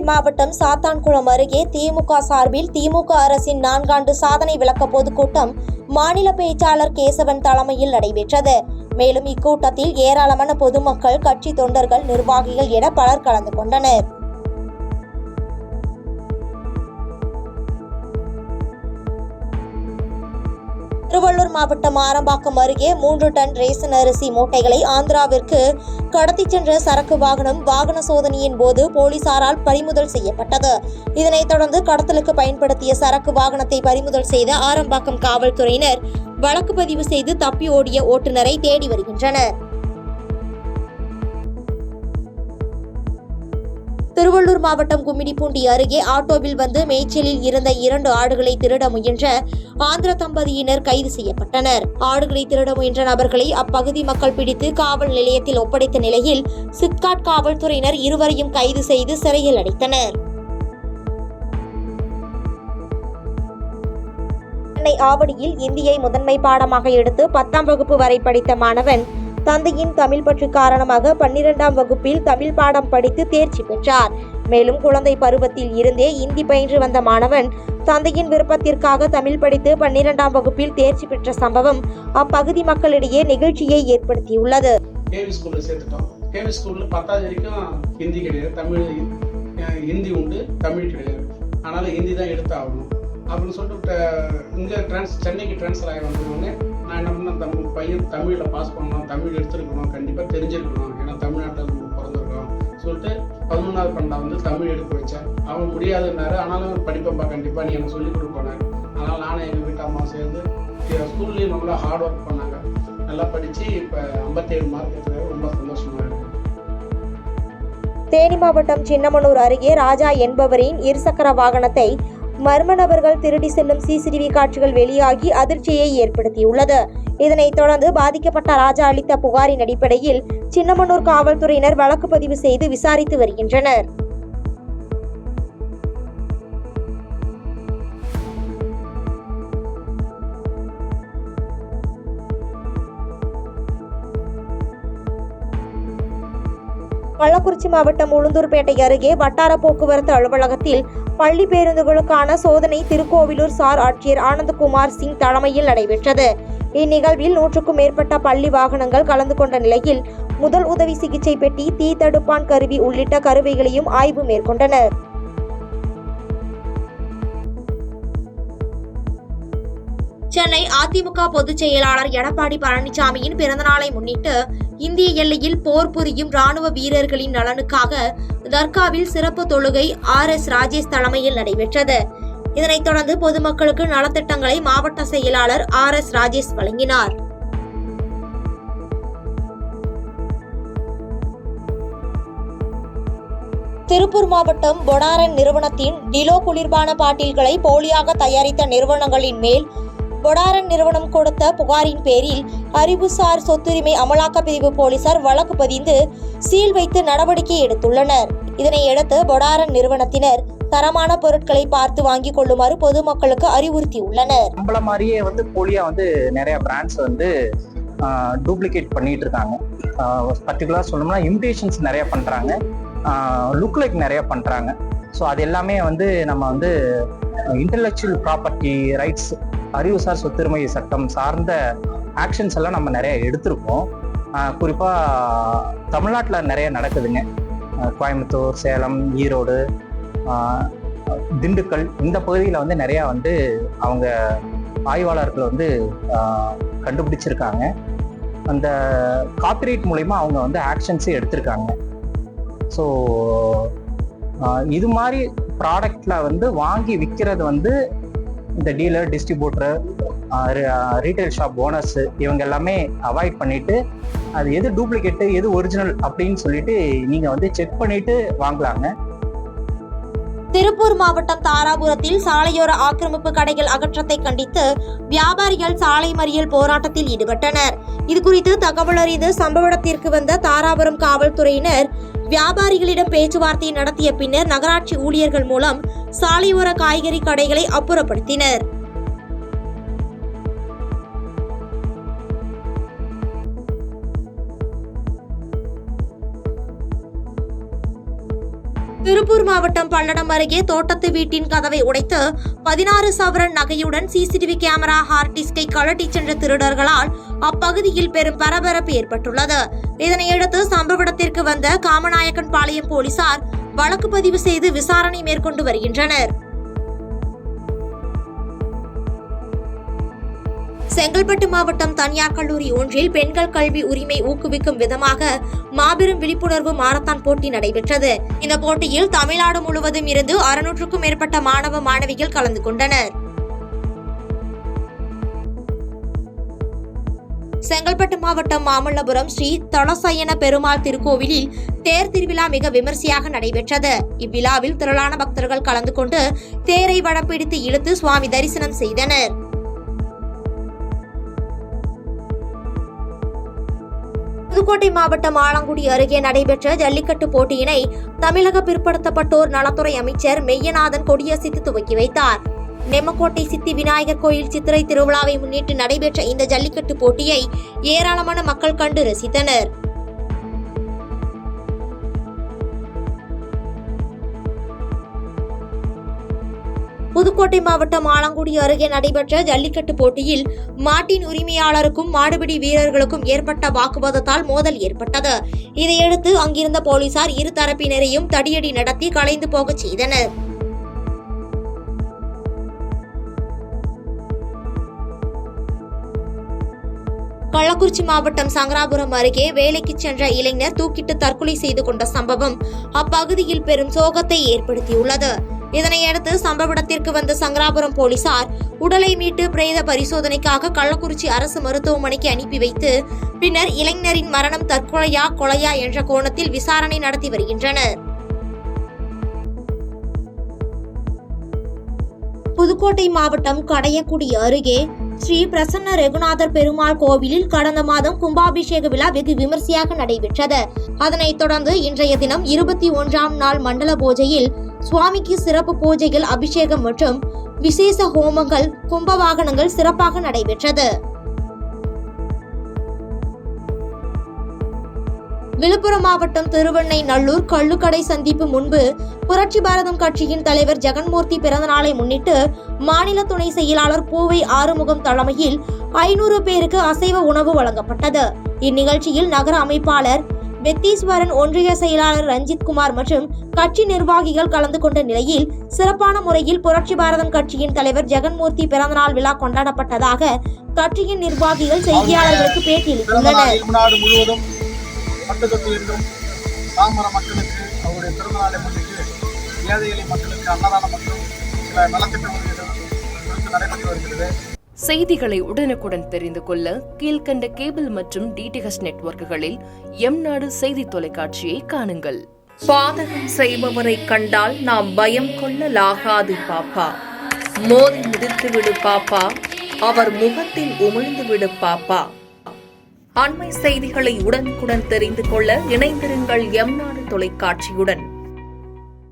மாவட்டம் சாத்தான்குளம் அருகே திமுக சார்பில் திமுக அரசின் 4 ஆண்டு சாதனை விளக்க பொதுக்கூட்டம் மாநில பேச்சாளர் கேசவன் தலைமையில் நடைபெற்றது. மேலும் இக்கூட்டத்தில் ஏராளமான பொதுமக்கள், கட்சி தொண்டர்கள், நிர்வாகிகள் என பலர் கலந்து கொண்டனர். திருவள்ளூர் மாவட்டம் ஆரம்பாக்கம் அருகே 3 டன் ரேசன் அரிசி மூட்டைகளை ஆந்திராவிற்கு கடத்திச் சென்ற சரக்கு வாகன சோதனையின் போது போலீசாரால் பறிமுதல் செய்யப்பட்டது. இதனைத் தொடர்ந்து கடத்தலுக்கு பயன்படுத்திய சரக்கு வாகனத்தை பறிமுதல் செய்த ஆரம்பாக்கம் காவல்துறையினர் வழக்கு பதிவு செய்து தப்பி ஓடிய ஓட்டுநரை தேடி வருகின்றனர். திருவள்ளூர் மாவட்டம் கும்மிடிப்பூண்டி அருகே ஆட்டோவில் வந்து மேய்ச்சலில் இருந்த 2 ஆடுகளை திருட முயன்ற ஆந்திர தம்பதியினர் கைது செய்யப்பட்டனர். ஆடுகளை திருட முயன்ற நபர்களை அப்பகுதி மக்கள் பிடித்து காவல் நிலையத்தில் ஒப்படைத்த நிலையில் சிப்காட் காவல்துறையினர் இருவரையும் கைது செய்து சிறையில் அடைத்தனர். சென்னை ஆவடியில் இந்தியை முதன்மை பாடமாக எடுத்து 10ஆம் வகுப்பு வரை படித்த மாணவன் தந்தையின் தமிழ் பற்று காரணமாக 12ஆம் வகுப்பில் தமிழ் பாடம் படித்து தேர்ச்சி பெற்றார். மேலும் குழந்தை பருவத்தில் இருந்தே இந்தி பயின்று வந்த மாணவன் தந்தையின் விருப்பத்திற்காக தமிழ் படித்து 12ஆம் வகுப்பில் தேர்ச்சி பெற்ற சம்பவம் அப்பகுதி மக்களிடையே நெகிழ்ச்சியை ஏற்படுத்தியுள்ளது. ஹிந்தி கிடையாது, ஹிந்தி உண்டு, தமிழ் கிடையாது. அதனால ஹிந்தி தான் எடுத்து ஆகணும் அப்படின்னு சொல்லிட்டு இங்கே சென்னைக்கு ட்ரான்ஸ்ஃபர் ஆகி வந்தோடனே நான் என்ன பண்ணேன், பையன் தமிழில் பாஸ் பண்ணணும், தமிழ் எடுத்துருக்கணும், கண்டிப்பாக தெரிஞ்சிருக்கணும், ஏன்னா தமிழ்நாட்டில் நம்ம பிறந்திருக்கோம் சொல்லிட்டு 11ஆவது 12ஆவது வந்து தமிழ் எடுக்க வச்சேன். அவன் முடியாதுன்னாரு, ஆனாலும் படிப்பப்பா கண்டிப்பாக நீ எனக்கு சொல்லிக் கொடுப்பேன். அதனால் நானும் எங்கள் வீட்டு அம்மா சேர்ந்து ஸ்கூல்லேயும் நல்லா ஹார்ட் ஒர்க் பண்ணாங்க. நல்லா படித்து இப்போ 57 மார்க் எடுத்துக்காரு. ரொம்ப சந்தோஷமாக இருக்கு. தேனி மாவட்டம் சின்னமனூர் அருகே ராஜா என்பவரின் இருசக்கர வாகனத்தை மர்ம நபர்கள் திருடி செல்லும் சிசிடிவி காட்சிகள் வெளியாகி அதிர்ச்சியை ஏற்படுத்தியுள்ளது. இதனைத் தொடர்ந்து பாதிக்கப்பட்ட ராஜா அளித்த புகாரின் அடிப்படையில் சின்னமனூர் காவல்துறையினர் வழக்கு பதிவு செய்து விசாரித்து வருகின்றனர். கள்ளக்குறிச்சி மாவட்டம் உளுந்தூர்பேட்டை அருகே வட்டார போக்குவரத்து அலுவலகத்தில் பள்ளி பேருந்துகளுக்கான சோதனை திருக்கோவிலூர் சார் ஆட்சியர் ஆனந்தகுமார் சிங் தலைமையில் நடைபெற்றது. இந்நிகழ்வில் 100க்கும் மேற்பட்ட பள்ளி வாகனங்கள் கலந்து கொண்ட நிலையில் முதல் உதவி சிகிச்சை பெட்டி, தீ தடுப்பான் கருவி உள்ளிட்ட கருவிகளையும் ஆய்வு மேற்கொண்டனர். சென்னை அதிமுக பொதுச் செயலாளர் எடப்பாடி பழனிசாமியின் பிறந்தநாளை முன்னிட்டு இந்திய எல்லையில் போர் புரியும் ராணுவ வீரர்களின் நலனுக்காக தர்காவில் சிறப்பு தொழுகை RS ராஜேஷ் தலைமையில் நடைபெற்றது. இதனைத் தொடர்ந்து பொதுமக்களுக்கு நலத்திட்டங்களை மாவட்ட செயலாளர் RS ராஜேஷ் வழங்கினார். திருப்பூர் மாவட்டம் பொடாரன் நிறுவனத்தின் டிலோ குளிர்பான பாட்டில்களை போலியாக தயாரித்த நிறுவனங்களின் மேல் பொடாரன் நிறுவனம் கொடுத்த புகாரின் பேரில் அறிவுசார் சொத்துரிமை அமலாக்க பிரிவு போலீசார் வழக்கு பதிந்து சீல் வைத்து நடவடிக்கை எடுத்துள்ளனர். இதனையடுத்து பொடாரன் நிறுவனத்தினர் தரமான பொருட்களை பார்த்து வாங்கிக் கொள்ளுமாறு பொதுமக்களுக்கு அறிவுறுத்தியுள்ளனர். நம்மள மாதிரியே போலியா நிறைய பிராண்ட்ஸ் டூப்ளிகேட் பண்ணிட்டு இருக்காங்க. பர்டிகுலரா சொல்லணும்னா இமிடேஷன்ஸ் நிறைய பண்றாங்க, லுக் லைக் நிறைய பண்றாங்க. ஸோ அது எல்லாமே நம்ம இன்டெலெக்சுவல் ப்ராப்பர்ட்டி ரைட்ஸ், அறிவுசார் சொத்துரிமை சட்டம் சார்ந்த ஆக்ஷன்ஸ் எல்லாம் நம்ம நிறைய எடுத்திருக்கோம். குறிப்பாக தமிழ்நாட்டில் நிறைய நடக்குதுங்க. கோயம்புத்தூர், சேலம், ஈரோடு, திண்டுக்கல் இந்த பகுதியில் நிறையா அவங்க ஆய்வாளர்கள் கண்டுபிடிச்சிருக்காங்க. அந்த காப்பிரைட் மூலயமா அவங்க ஆக்ஷன்ஸே எடுத்திருக்காங்க. ஸோ இது மாதிரி ப்ராடக்ட்ல வாங்கி விற்கிறது இந்த dealer, distributor, retail shop owners இவங்க எல்லாமே அவாய்ட் பண்ணிட்டு அது எது டூப்ளிகேட்டு எது ஒரிஜினல் அப்படின்னு சொல்லிட்டு நீங்க செக் பண்ணிட்டு வாங்கலாங்க. திருப்பூர் மாவட்டம் தாராபுரத்தில் சாலையோர ஆக்கிரமிப்பு கடைகள் அகற்றத்தை கண்டித்து வியாபாரிகள் சாலை மறியல் போராட்டத்தில் ஈடுபட்டனர். இதுகுறித்து தகவல் அறிந்து சம்பவ இடத்திற்கு வந்த தாராபுரம் காவல்துறையினர் வியாபாரிகளிடம் பேச்சுவார்த்தை நடத்திய பின்னர் நகராட்சி ஊழியர்கள் மூலம் சாலையோர காய்கறி கடைகளை அப்புறப்படுத்தினர். திருப்பூர் மாவட்டம் பல்லடம் அருகே தோட்டத்து வீட்டின் கதவை உடைத்து 16 சவரன் நகையுடன் சிசிடிவி கேமரா ஹார்ட் டிஸ்கை கழட்டிச் சென்ற திருடர்களால் அப்பகுதியில் பெரும் பரபரப்பு ஏற்பட்டுள்ளது. இதனையடுத்து சம்பவ இடத்திற்கு வந்த காமநாயக்கன் பாளையம் போலீசார் வழக்கு பதிவு செய்து விசாரணை மேற்கொண்டு வருகின்றனர். செங்கல்பட்டு மாவட்டம் தனியார் கல்லூரி ஒன்றில் பெண்கள் கல்வி உரிமை ஊக்குவிக்கும் விதமாக மாபெரும் விழிப்புணர்வு மாரத்தான் போட்டி நடைபெற்றது. இந்த போட்டியில் தமிழ்நாடு முழுவதும் இருந்து 600க்கும் மேற்பட்ட மாணவ மாணவிகள் கலந்து கொண்டனர். செங்கல்பட்டு மாவட்டம் மாமல்லபுரம் ஸ்ரீ தலசயன பெருமாள் திருக்கோவிலில் தேர் திருவிழா மிக விமர்சையாக நடைபெற்றது. இவ்விழாவில் திரளான பக்தர்கள் கலந்து கொண்டு தேரை வடம் பிடித்து இழுத்து சுவாமி தரிசனம் செய்தனர். புதுக்கோட்டை மாவட்டம் ஆலங்குடி அருகே நடைபெற்ற ஜல்லிக்கட்டு போட்டியினை தமிழக பிற்படுத்தப்பட்டோர் நலத்துறை அமைச்சர் மெய்யநாதன் கொடியசைத்து துவக்கி வைத்தார். நெம்மக்கோட்டை சித்தி விநாயகர் கோயில் சித்திரை திருவிழாவை முன்னிட்டு நடைபெற்ற இந்த ஜல்லிக்கட்டு போட்டியை ஏராளமான மக்கள் கண்டு ரசித்தனர். புதுக்கோட்டை மாவட்டம் ஆலங்குடி அருகே நடைபெற்ற ஜல்லிக்கட்டு போட்டியில் மாட்டின் உரிமையாளருக்கும் மாடுபிடி வீரர்களுக்கும் ஏற்பட்ட வாக்குவாதத்தால் மோதல் ஏற்பட்டது. இதையடுத்து அங்கிருந்த போலீசார் இரு தரப்பினரையும் தடியடி நடத்தி கலைந்து போகச் செய்தனர். கள்ளக்குறிச்சி மாவட்டம் சங்கராபுரம் அருகே வேலைக்கு சென்ற இளைஞர் தூக்கிட்டு தற்கொலை செய்து கொண்ட சம்பவம் அப்பகுதியில் பெரும் சோகத்தை ஏற்படுத்தியுள்ளது. இதனையடுத்து சம்பவ இடத்திற்கு வந்த சங்கராபுரம் போலீசார் உடலை மீட்டு பிரேத பரிசோதனைக்காக கள்ளக்குறிச்சி அரசு மருத்துவமனைக்கு அனுப்பி வைத்து பின்னர் இளைஞரின் மரணம் தற்கொலையா கொலையா என்ற கோணத்தில் விசாரணை நடத்தி வருகின்றனர். புதுக்கோட்டை மாவட்டம் கடையக்குடி அருகே ஸ்ரீ பிரசன்ன ரகுநாதர் பெருமாள் கோவிலில் கடந்த மாதம் கும்பாபிஷேக விழா வெகு விமர்சையாக நடைபெற்றது. அதனைத் தொடர்ந்து இன்றைய தினம் 21ஆம் நாள் மண்டல பூஜையில் சுவாமிக்கு சிறப்பு பூஜைகள், அபிஷேகம் மற்றும் விசேஷ ஹோமங்கள், கும்ப வாகனங்கள் சிறப்பாக நடைபெற்றது. விழுப்புரம் மாவட்டம் திருவெண்ணெய்நல்லூர் கள்ளுக்கடை சந்திப்பு முன்பு புரட்சி பாரதம் கட்சியின் தலைவர் ஜெகன்மூர்த்தி பிறந்தநாளை முன்னிட்டு மாநில துணை செயலாளர் பூவை ஆறுமுகம் தலைமையில் 500 பேருக்கு அசைவ உணவு வழங்கப்பட்டது. இந்நிகழ்ச்சியில் நகர அமைப்பாளர் வெத்தீஸ்வரன், ஒன்றிய செயலாளர் ரஞ்சித்குமார் மற்றும் கட்சி நிர்வாகிகள் கலந்து கொண்ட நிலையில் சிறப்பான முறையில் புரட்சி பாரதம் கட்சியின் தலைவர் ஜெகன்மூர்த்தி பிறந்தநாள் விழா கொண்டாடப்பட்டதாக கட்சியின் நிர்வாகிகள் செய்தியாளர்களுக்கு பேட்டியளித்துள்ளனர். பட்டுத்தொட்டி என்றும் பாமர மக்களுக்கு அவருடைய பிறந்தநாளை முன்னிட்டு ஏழை எளிய மக்களுக்கு அன்னதானம் மற்றும் சில நலத்திட்ட உதவிகள் குறித்து நடைபெற்று வருகிறது. செய்திகளை உடனுக்குடன் தெரிந்து கொள்ள கீழ்கண்ட கேபிள் மற்றும் டிடிஹெச் நெட்வொர்க்குகளில் எம்நாடு செய்தி தொலைக்காட்சியை காணுங்கள். பாதகம் செய்பவரை கண்டால் நாம் பயம் கொள்ளலாகாது பாப்பா. மோதி மிதித்து விடு பாப்பா, அவர் முகத்தில் உமிழ்ந்து விடு பாப்பா. அண்மை செய்திகளை உடனுக்குடன் தெரிந்து கொள்ள இணைந்திருங்கள் எம்நாடு தொலைக்காட்சியுடன்.